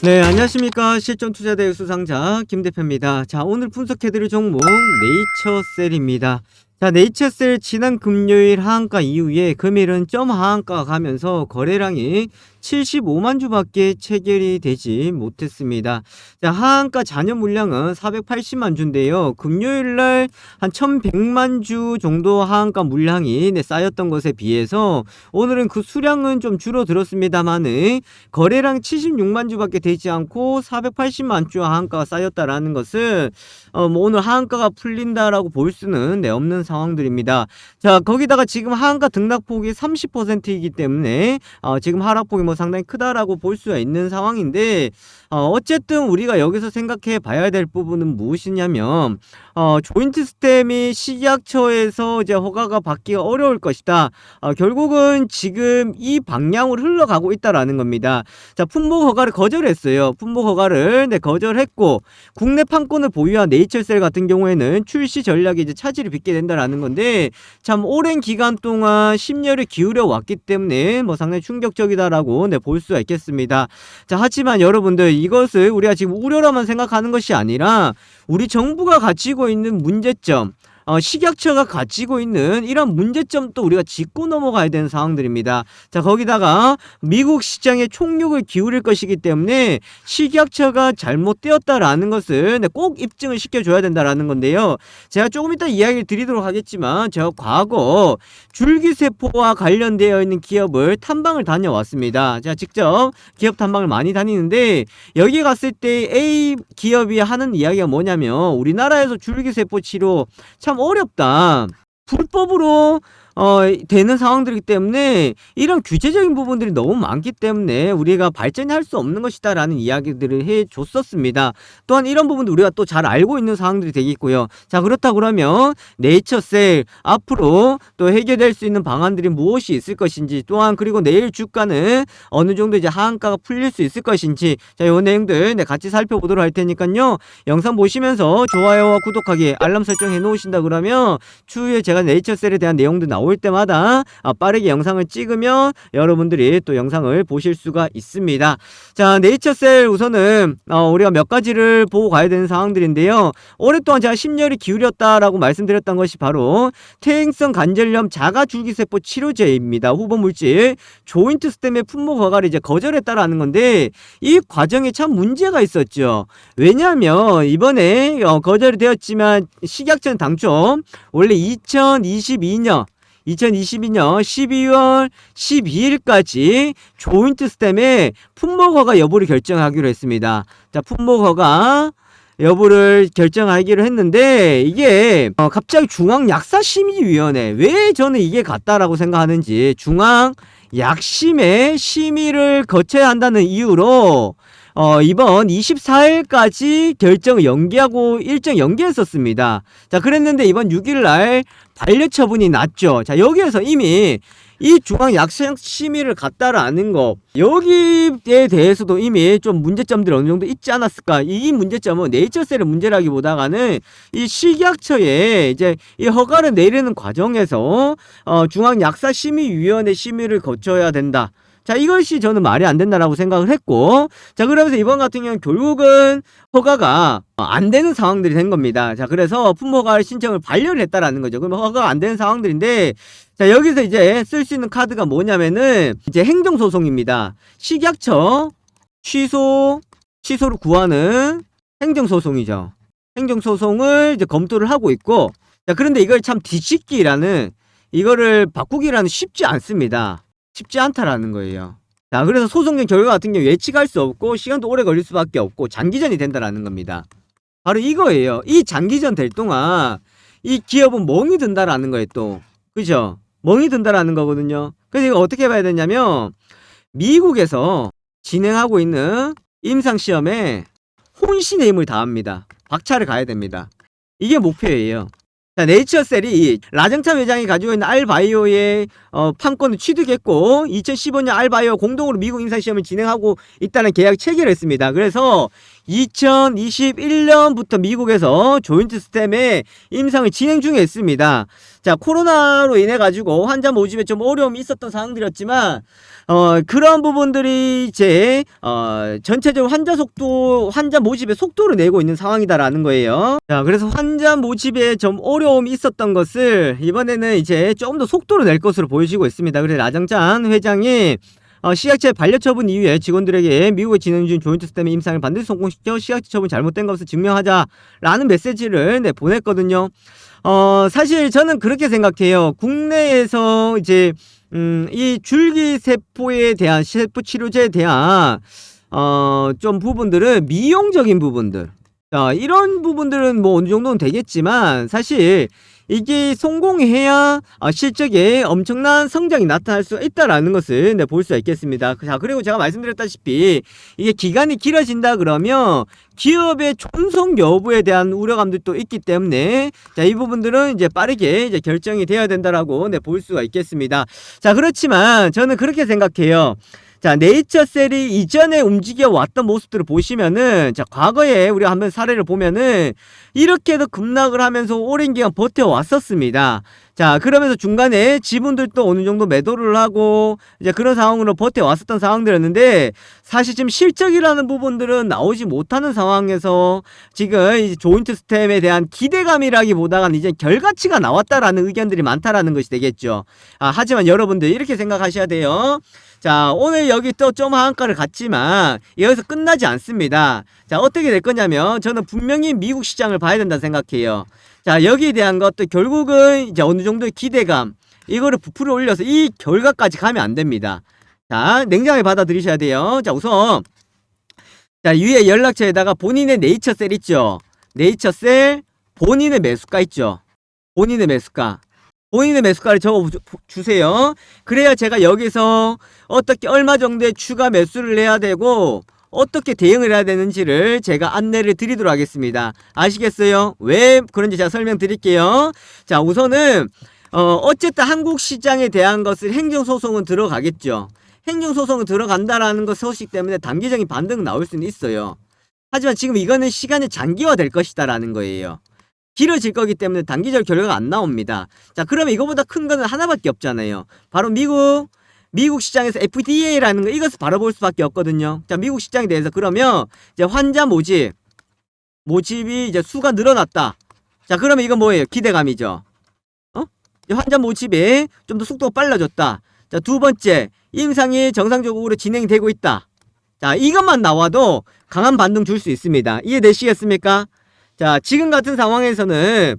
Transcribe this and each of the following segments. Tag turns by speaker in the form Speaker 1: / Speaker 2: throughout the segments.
Speaker 1: 네, 안녕하십니까. 실전투자대회 수상자 김대표입니다. 자, 오늘 분석해드릴 종목 네이처셀입니다. 자, 네이처셀 지난 금요일 하한가 이후에 금일은 점 하한가가 가면서 거래량이 75만 주밖에 체결이 되지 못했습니다. 자, 하한가 잔여 물량은 480만 주인데요. 금요일날 한 1100만 주 정도 하한가 물량이 쌓였던 것에 비해서 오늘은 그 수량은 좀 줄어들었습니다만은 거래량 76만 주밖에 되지 않고 480만 주 하한가가 쌓였다라는 것은 뭐 오늘 하한가가 풀린다라고 볼 수는 없는 상황들입니다. 자, 거기다가 지금 하한가 등락폭이 30%이기 때문에 지금 하락폭이 상당히 크다라고 볼 수가 있는 상황인데, 어쨌든 우리가 여기서 생각해 봐야 될 부분은 무엇이냐면 조인트 스템이 식약처에서 이제 허가가 받기가 어려울 것이다. 결국은 지금 이 방향으로 흘러가고 있다라는 겁니다. 자, 품목 허가를 거절했어요. 품목 허가를 거절했고, 국내 판권을 보유한 네이처셀 같은 경우에는 출시 전략이 이제 차질을 빚게 된다라는 건데, 참 오랜 기간 동안 심려를 기울여 왔기 때문에 상당히 충격적이다라고 볼 수가 있겠습니다. 자, 하지만 여러분들, 이것을 우리가 지금 우려로만 생각하는 것이 아니라 우리 정부가 가지고 있는 문제점, 식약처가 가지고 있는 이런 문제점도 우리가 짚고 넘어가야 되는 상황들입니다. 자, 거기다가 미국 시장에 총력을 기울일 것이기 때문에 식약처가 잘못되었다라는 것을 꼭 입증을 시켜줘야 된다라는 건데요. 제가 조금 이따 이야기를 드리도록 하겠지만, 제가 과거 줄기세포와 관련되어 있는 기업을 탐방을 다녀왔습니다. 제가 직접 기업 탐방을 많이 다니는데, 여기 갔을 때 A 기업이 하는 이야기가 뭐냐면, 우리나라에서 줄기세포 치료 참 어렵다. 불법으로 되는 상황들이기 때문에 이런 규제적인 부분들이 너무 많기 때문에 우리가 발전할 수 없는 것이다 라는 이야기들을 해줬었습니다. 또한 이런 부분도 우리가 또 잘 알고 있는 상황들이 되겠고요. 자, 그렇다 그러면 네이처셀 앞으로 또 해결될 수 있는 방안들이 무엇이 있을 것인지, 또한 그리고 내일 주가는 어느 정도 이제 하한가가 풀릴 수 있을 것인지, 자, 요 내용들 같이 살펴보도록 할 테니까요. 영상 보시면서 좋아요와 구독하기, 알람 설정 해 놓으신다 그러면 추후에 제가 네이처셀에 대한 내용들 나올 때마다 빠르게 영상을 찍으면 여러분들이 또 영상을 보실 수가 있습니다. 자, 네이처셀 우선은 우리가 몇 가지를 보고 가야 되는 상황들인데요. 오랫동안 제가 심려를 기울였다라고 말씀드렸던 것이 바로 퇴행성 관절염 자가줄기세포 치료제입니다. 후보물질 조인트 스템의 품목 허가를 이제 거절했다라는 건데, 이 과정에 참 문제가 있었죠. 왜냐하면 이번에 거절이 되었지만 식약처는 당초 원래 2022년 12월 12일까지 조인트 스템의 품목 허가 여부를 결정하기로 했습니다. 자, 품목 허가 여부를 결정하기로 했는데, 이게 갑자기 중앙약사심의위원회, 왜 저는 이게 같다라고 생각하는지, 중앙약심의 심의를 거쳐야 한다는 이유로 이번 24일까지 결정을 일정 연기했었습니다. 자, 그랬는데 이번 6일날 반려처분이 났죠. 자, 여기에서 이미 이 중앙약심의를 갖다라는 거, 여기에 대해서도 이미 좀 문제점들이 어느 정도 있지 않았을까. 이 문제점은 네이처셀의 문제라기보다는 이 식약처에 이제 이 허가를 내리는 과정에서 중앙약사심의위원회 심의를 거쳐야 된다. 자, 이것이 저는 말이 안 된다라고 생각을 했고, 자, 그러면서 이번 같은 경우는 결국은 허가가 안 되는 상황들이 된 겁니다. 자, 그래서 품목허가 신청을 반려를 했다라는 거죠. 그럼 허가가 안 되는 상황들인데, 자, 여기서 이제 쓸 수 있는 카드가 뭐냐면은 이제 행정소송입니다. 식약처 취소를 구하는 행정소송이죠. 행정소송을 이제 검토를 하고 있고, 자, 그런데 이걸 참 뒤집기라는, 이거를 바꾸기라는 쉽지 않습니다. 쉽지 않다라는 거예요. 자, 그래서 소송전 결과 같은 경우 예측할 수 없고 시간도 오래 걸릴 수밖에 없고 장기전이 된다라는 겁니다. 바로 이거예요. 이 장기전 될 동안 이 기업은 멍이 든다라는 거예요, 또. 그죠? 멍이 든다라는 거거든요. 그래서 이거 어떻게 봐야 되냐면, 미국에서 진행하고 있는 임상시험에 혼신의 힘을 다합니다. 박차를 가야 됩니다. 이게 목표예요. 자, 네이처셀이 라정차 회장이 가지고 있는 알바이오의 판권을 취득했고, 2015년 알바이오 공동으로 미국 임상시험을 진행하고 있다는 계약 체결을 했습니다. 그래서 2021년부터 미국에서 조인트 스템의 임상을 진행 중에 있습니다. 자, 코로나로 인해 가지고 환자 모집에 좀 어려움이 있었던 상황들이었지만 그런 부분들이 이제 전체적으로 환자 모집의 속도를 내고 있는 상황이다라는 거예요. 자, 그래서 환자 모집에 좀 어려움이 있었던 것을 이번에는 이제 좀 더 속도를 낼 것으로 보여지고 있습니다. 그래서 라정찬 회장이 시약체 반려 처분 이후에 직원들에게 미국에 진행 중 조인트 스템의 임상을 반드시 성공시켜 시약체 처분 잘못된 것을 증명하자라는 메시지를 보냈거든요. 사실 저는 그렇게 생각해요. 국내에서 이제 이 줄기세포에 대한 세포 치료제에 대한 좀 부분들은 미용적인 부분들, 이런 부분들은 뭐 어느 정도는 되겠지만 사실 이게 성공해야 실적에 엄청난 성장이 나타날 수 있다라는 것을 볼 수가 있겠습니다. 자, 그리고 제가 말씀드렸다시피 이게 기간이 길어진다 그러면 기업의 존속 여부에 대한 우려감들도 있기 때문에 자, 이 부분들은 이제 빠르게 이제 결정이 되어야 된다라고 볼 수가 있겠습니다. 자, 그렇지만 저는 그렇게 생각해요. 자, 네이처셀이 이전에 움직여 왔던 모습들을 보시면은, 자, 과거에 우리가 한번 사례를 보면은, 이렇게도 급락을 하면서 오랜 기간 버텨왔었습니다. 자, 그러면서 중간에 지분들도 어느 정도 매도를 하고, 이제 그런 상황으로 버텨왔었던 상황들이었는데, 사실 지금 실적이라는 부분들은 나오지 못하는 상황에서, 지금 이제 조인트 스템에 대한 기대감이라기보다는 이제 결과치가 나왔다라는 의견들이 많다라는 것이 되겠죠. 하지만 여러분들 이렇게 생각하셔야 돼요. 자, 오늘 여기 또 좀 하한가를 갔지만 여기서 끝나지 않습니다. 자, 어떻게 될 거냐면 저는 분명히 미국 시장을 봐야 된다 생각해요. 자, 여기에 대한 것도 결국은 이제 어느 정도의 기대감, 이거를 부풀어 올려서 이 결과까지 가면 안 됩니다. 자, 냉정하게 받아들이셔야 돼요. 자, 우선 자, 위에 연락처에다가 본인의 네이처셀 있죠. 네이처셀 본인의 매수가 있죠. 본인의 매수가. 본인의 매수가를 적어 주세요. 그래야 제가 여기서 어떻게 얼마 정도의 추가 매수를 해야 되고 어떻게 대응을 해야 되는지를 제가 안내를 드리도록 하겠습니다. 아시겠어요? 왜 그런지 제가 설명드릴게요. 자, 우선은 어쨌든 한국 시장에 대한 것을 행정소송은 들어가겠죠. 행정소송은 들어간다라는 것 소식 때문에 단기적인 반등은 나올 수는 있어요. 하지만 지금 이거는 시간이 장기화 될 것이다라는 거예요. 길어질 거기 때문에 단기적 결과가 안 나옵니다. 자, 그러면 이거보다 큰 거는 하나밖에 없잖아요. 바로 미국 시장에서 FDA라는 거, 이것을 바라볼 수밖에 없거든요. 자, 미국 시장에 대해서 그러면 이제 환자 모집이 이제 수가 늘어났다. 자, 그러면 이건 뭐예요? 기대감이죠. 환자 모집에 좀 더 속도가 빨라졌다. 자, 두 번째, 임상이 정상적으로 진행되고 있다. 자, 이것만 나와도 강한 반등 줄 수 있습니다. 이해되시겠습니까? 자, 지금 같은 상황에서는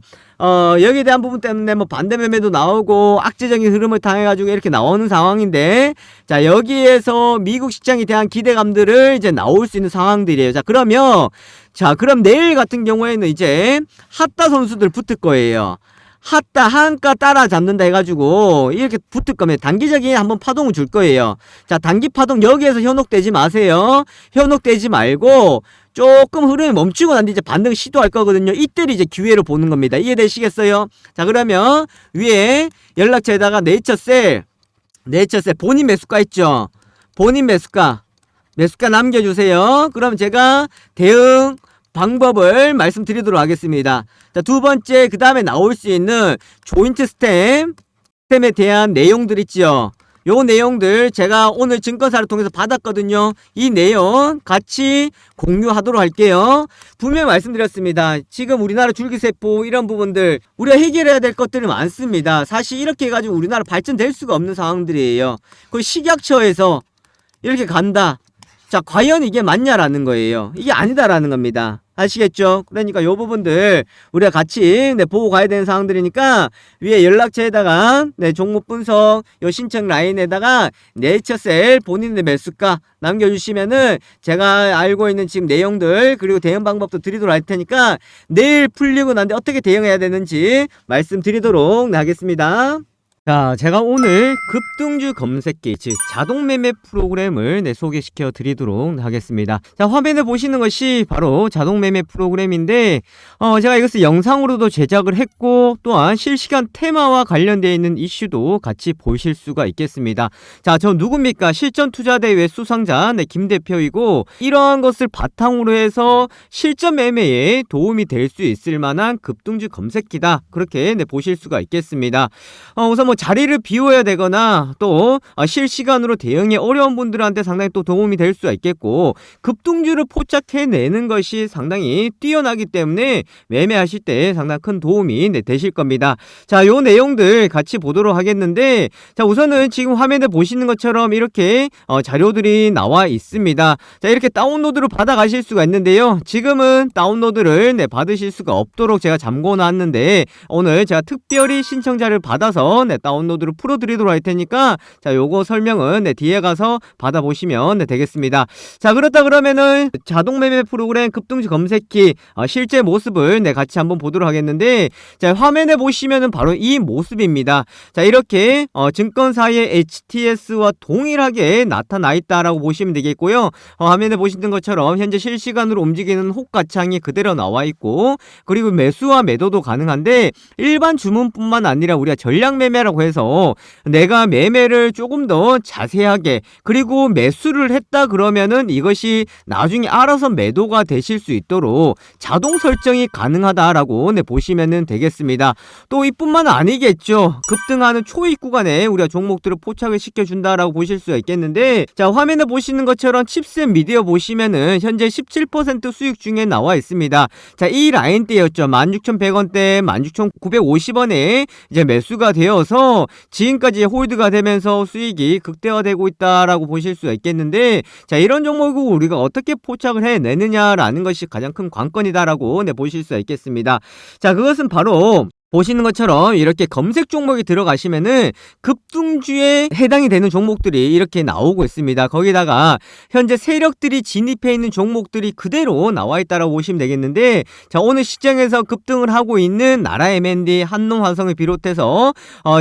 Speaker 1: 여기에 대한 부분 때문에 뭐 반대 매매도 나오고 악재적인 흐름을 당해가지고 이렇게 나오는 상황인데, 자, 여기에서 미국 시장에 대한 기대감들을 이제 나올 수 있는 상황들이에요. 자, 그럼 내일 같은 경우에는 이제 핫다 선수들 붙을 거예요. 핫다 한가 따라잡는다 해가지고 이렇게 붙을 거면 단기적인 한번 파동을 줄 거예요. 자, 단기 파동 여기에서 현혹되지 마세요. 현혹되지 말고 조금 흐름이 멈추고 난 뒤 이제 반등 시도할 거거든요. 이때를 이제 기회로 보는 겁니다. 이해되시겠어요? 자, 그러면 위에 연락처에다가 네이처셀 본인 매수가 있죠. 본인 매수가 남겨주세요. 그럼 제가 대응 방법을 말씀드리도록 하겠습니다. 자, 두 번째, 그 다음에 나올 수 있는 조인트 스템에 대한 내용들 있죠. 요 내용들 제가 오늘 증권사를 통해서 받았거든요. 이 내용 같이 공유하도록 할게요. 분명히 말씀드렸습니다. 지금 우리나라 줄기세포 이런 부분들 우리가 해결해야 될 것들이 많습니다. 사실 이렇게 해가지고 우리나라 발전될 수가 없는 상황들이에요. 그 식약처에서 이렇게 간다. 자, 과연 이게 맞냐라는 거예요. 이게 아니다라는 겁니다. 아시겠죠? 그러니까 요 부분들 우리가 같이 보고 가야 되는 상황들이니까 위에 연락처에다가 종목 분석 요 신청 라인에다가 네이처셀 본인의 매수가 남겨주시면은 제가 알고 있는 지금 내용들 그리고 대응 방법도 드리도록 할 테니까 내일 풀리고 난 뒤에 어떻게 대응해야 되는지 말씀드리도록 하겠습니다. 자, 제가 오늘 급등주 검색기, 즉 자동 매매 프로그램을 소개시켜 드리도록 하겠습니다. 자, 화면에 보시는 것이 바로 자동 매매 프로그램인데 제가 이것을 영상으로도 제작을 했고 또한 실시간 테마와 관련되어 있는 이슈도 같이 보실 수가 있겠습니다. 자, 저 누굽니까? 실전투자대회 수상자 김 대표이고, 이러한 것을 바탕으로 해서 실전 매매에 도움이 될 수 있을 만한 급등주 검색기다, 그렇게 보실 수가 있겠습니다. 우선 자리를 비워야 되거나 또 실시간으로 대응이 어려운 분들한테 상당히 또 도움이 될 수가 있겠고, 급등주를 포착해내는 것이 상당히 뛰어나기 때문에 매매하실 때 상당히 큰 도움이 되실 겁니다. 자, 요 내용들 같이 보도록 하겠는데, 자, 우선은 지금 화면에 보시는 것처럼 이렇게 자료들이 나와 있습니다. 자, 이렇게 다운로드를 받아 가실 수가 있는데요, 지금은 다운로드를 받으실 수가 없도록 제가 잠궈 놨는데, 오늘 제가 특별히 신청자를 받아서 다운로드를 풀어드리도록 할 테니까, 자, 요거 설명은 뒤에 가서 받아보시면 되겠습니다. 자, 그렇다 그러면은 자동 매매 프로그램 급등주 검색기 실제 모습을 같이 한번 보도록 하겠는데, 자, 화면에 보시면은 바로 이 모습입니다. 자, 이렇게 증권사의 HTS와 동일하게 나타나 있다라고 보시면 되겠고요. 화면에 보시는 것처럼 현재 실시간으로 움직이는 호가창이 그대로 나와 있고, 그리고 매수와 매도도 가능한데, 일반 주문뿐만 아니라 우리가 전량 매매라고 해서 내가 매매를 조금 더 자세하게, 그리고 매수를 했다 그러면은 이것이 나중에 알아서 매도가 되실 수 있도록 자동 설정이 가능하다라고 보시면 되겠습니다. 또 이뿐만 아니겠죠. 급등하는 초입 구간에 우리가 종목들을 포착을 시켜준다라고 보실 수가 있겠는데, 자, 화면에 보시는 것처럼 칩셋 미디어 보시면은 현재 17% 수익 중에 나와 있습니다. 자, 이 라인대였죠. 16,100원대 16,950원에 이제 매수가 되어서 지금까지 홀드가 되면서 수익이 극대화되고 있다라고 보실 수가 있겠는데, 자, 이런 종목을 우리가 어떻게 포착을 해내느냐라는 것이 가장 큰 관건이다라고 보실 수가 있겠습니다. 자, 그것은 바로 보시는 것처럼 이렇게 검색 종목이 들어가시면은 급등주에 해당이 되는 종목들이 이렇게 나오고 있습니다. 거기다가 현재 세력들이 진입해 있는 종목들이 그대로 나와 있다라고 보시면 되겠는데, 자, 오늘 시장에서 급등을 하고 있는 나라 M&D, 한농화성을 비롯해서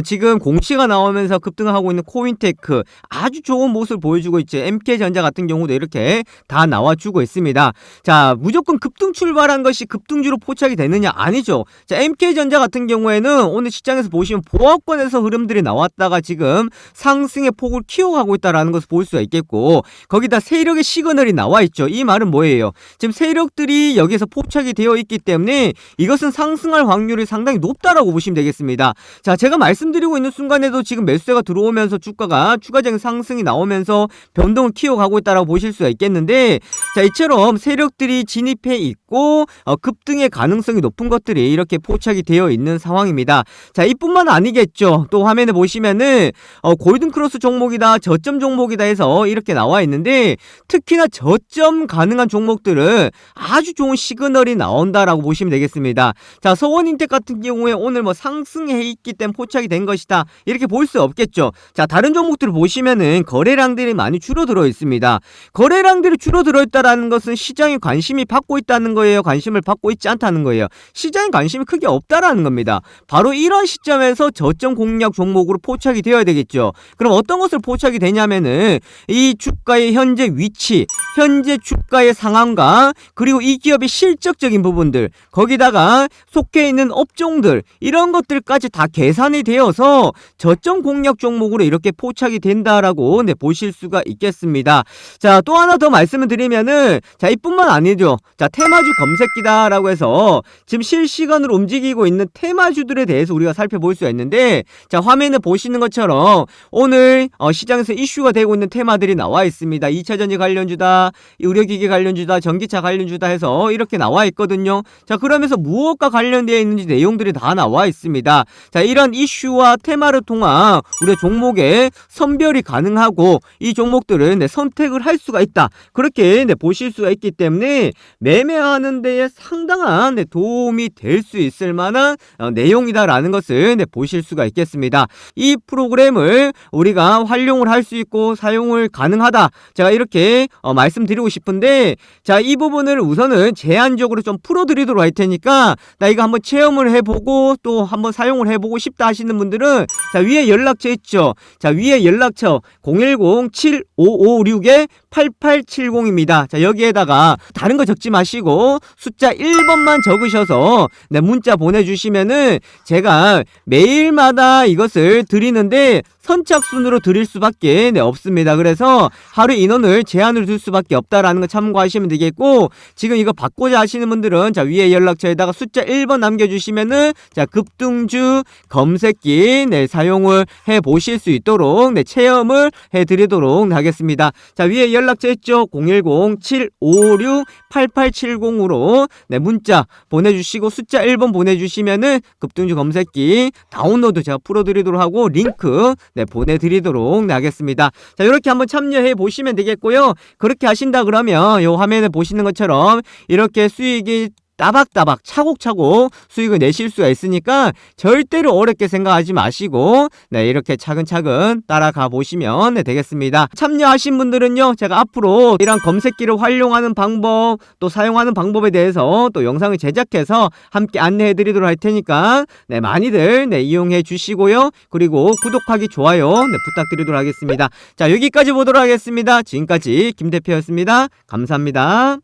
Speaker 1: 지금 공시가 나오면서 급등을 하고 있는 코인테크 아주 좋은 모습을 보여주고 있죠. MK전자 같은 경우도 이렇게 다 나와주고 있습니다. 자, 무조건 급등 출발한 것이 급등주로 포착이 되느냐? 아니죠. 자, MK전자 같은 경우에는 오늘 시장에서 보시면 보합권에서 흐름들이 나왔다가 지금 상승의 폭을 키워가고 있다라는 것을 볼 수가 있겠고, 거기다 세력의 시그널이 나와 있죠. 이 말은 뭐예요? 지금 세력들이 여기서 포착이 되어 있기 때문에 이것은 상승할 확률이 상당히 높다라고 보시면 되겠습니다. 자, 제가 말씀드리고 있는 순간에도 지금 매수세가 들어오면서 주가가 추가적인 상승이 나오면서 변동을 키워가고 있다라고 보실 수가 있겠는데, 자, 이처럼 세력들이 진입해 있고 급등의 가능성이 높은 것들이 이렇게 포착이 되어 있는 상황입니다. 자, 이뿐만 아니겠죠. 또 화면에 보시면은 골든크로스 종목이다, 저점 종목이다 해서 이렇게 나와 있는데, 특히나 저점 가능한 종목들은 아주 좋은 시그널이 나온다라고 보시면 되겠습니다. 자, 서원인텍 같은 경우에 오늘 상승해 있기 때문에 포착이 된 것이다, 이렇게 볼 수 없겠죠. 자, 다른 종목들을 보시면은 거래량들이 많이 줄어들어 있습니다. 거래량들이 줄어들어 있다라는 것은 시장에 관심이 받고 있다는 거예요? 관심을 받고 있지 않다는 거예요? 시장에 관심이 크게 없다라는 겁니다. 바로 이런 시점에서 저점 공략 종목으로 포착이 되어야 되겠죠. 그럼 어떤 것을 포착이 되냐면은 이 주가의 현재 위치, 현재 주가의 상황과 그리고 이 기업의 실적적인 부분들, 거기다가 속해 있는 업종들, 이런 것들까지 다 계산이 되어서 저점 공략 종목으로 이렇게 포착이 된다라고 보실 수가 있겠습니다. 자, 또 하나 더 말씀을 드리면은, 자, 이뿐만 아니죠. 자, 테마주 검색기다라고 해서 지금 실시간으로 움직이고 있는 테마주들에 대해서 우리가 살펴볼 수가 있는데, 자, 화면에 보시는 것처럼 오늘 시장에서 이슈가 되고 있는 테마들이 나와 있습니다. 2차전지 관련주다, 의료기기 관련주다, 전기차 관련주다 해서 이렇게 나와 있거든요. 자, 그러면서 무엇과 관련되어 있는지 내용들이 다 나와 있습니다. 자, 이런 이슈와 테마를 통한 우리가 종목의 선별이 가능하고 이 종목들은 선택을 할 수가 있다, 그렇게 보실 수가 있기 때문에 매매하는 데에 상당한 도움이 될 수 있을 만한 내용이다라는 것을 보실 수가 있겠습니다. 이 프로그램을 우리가 활용을 할 수 있고 사용을 가능하다, 제가 이렇게 말씀드리고 싶은데, 자, 이 부분을 우선은 제한적으로 좀 풀어드리도록 할 테니까 나 이거 한번 체험을 해보고 또 한번 사용을 해보고 싶다 하시는 분들은 자, 위에 연락처 있죠. 자, 위에 연락처 010-7556-8870입니다. 자, 여기에다가 다른 거 적지 마시고 숫자 1번만 적으셔서 문자 보내주시면은 제가 매일마다 이것을 드리는데 선착순으로 드릴 수밖에 없습니다. 그래서 하루 인원을 제한을 둘 수밖에 없다라는 거 참고하시면 되겠고, 지금 이거 받고자 하시는 분들은 자, 위에 연락처에다가 숫자 1번 남겨주시면은 자, 급등주 검색기 사용을 해 보실 수 있도록 체험을 해 드리도록 하겠습니다. 자, 위에 연락처 있죠. 010-756-8870으로 문자 보내주시고 숫자 1번 보내주시면은 급등주 검색기 다운로드 제가 풀어드리도록 하고 링크 보내드리도록 하겠습니다. 자, 이렇게 한번 참여해 보시면 되겠고요. 그렇게 하신다 그러면 요 화면에 보시는 것처럼 이렇게 수익이 따박따박 차곡차곡 수익을 내실 수가 있으니까 절대로 어렵게 생각하지 마시고 이렇게 차근차근 따라가 보시면 되겠습니다. 참여하신 분들은요, 제가 앞으로 이런 검색기를 활용하는 방법 또 사용하는 방법에 대해서 또 영상을 제작해서 함께 안내해 드리도록 할 테니까 많이들 이용해 주시고요. 그리고 구독하기, 좋아요 부탁드리도록 하겠습니다. 자, 여기까지 보도록 하겠습니다. 지금까지 김 대표였습니다. 감사합니다.